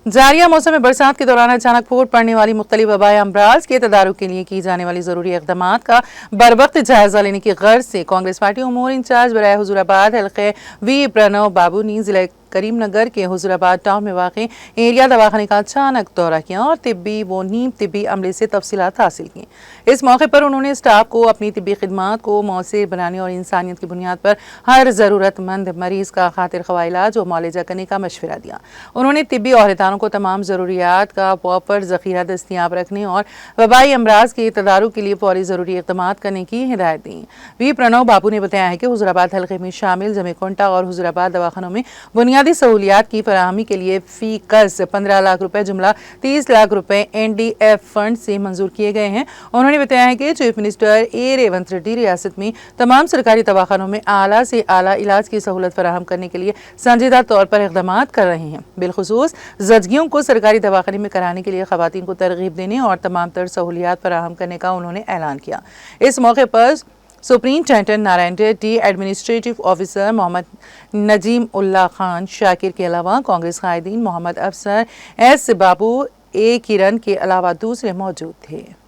जारिया मौसम बरसात के दौरान अचानक फूट पड़ने वाली मुख्तलिफ वबाई अमराज के तदारुक के लिए की जाने वाली ज़रूरी इक़दाम का बरवक्त जायज़ा लेने की गर्ज से कांग्रेस पार्टी उमूर इंचार्ज बराए हुजूराबाद हल्के वी प्रणव बाबू ने ज़िला करीमनगर के हुजूराबाद टाउन में वाक़ई एरिया दवाखाने का अचानक दौरा किया और तिब्बी व नीम तिब्बी अमले से तफसीलात हासिल की। इस मौके पर उन्होंने स्टाफ को अपनी तिब्बी खिदमात को मौसर बनाने और इंसानियत की बुनियाद पर हर ज़रूरतमंद मरीज़ का खातिर ख़वा इलाज और मुआलजा करने का मशवरा दिया। उन्होंने तिब्बी अहदेदारों को तमाम ज़रूरियात का प्रॉपर ज़ख़ीरा दस्तियाब रखने और वबाई अमराज के तदारुक के लिए फौरी ज़रूरी इक़दाम करने की हिदायत दी। वी प्रणव बाबू ने बताया है कि हुजूराबाद हल्के में शामिल जमेकुंटा और हुजूराबाद दवाखानों में बुनियादी सहूलियात की फराहमी के लिए फी कर्ज 15 लाख रुपए जुमला 30 लाख रुपए NDF फंड से मंजूर किए गए हैं। उन्होंने बताया है कि चीफ मिनिस्टर रेवंत रेड्डी रियासत में तमाम सरकारी दवाखानों में आला से आला इलाज की सहूलत फराहम करने के लिए संजीदा तौर पर इक़दाम कर रहे हैं। बिलखुसूस ज़चगियों को सरकारी दवाखाने में कराने के लिए ख़वातीन को तरगीब देने और तमाम तर सहूलियात फराहम करने का उन्होंने ऐलान किया। इस मौके पर superintendent Narayan Reddy, administrative officer Mohammad Najeem Ullah Khan Shakir के अलावा कांग्रेस कायदीन मोहम्मद अफसर S बाबू, A किरण के अलावा दूसरे मौजूद थे।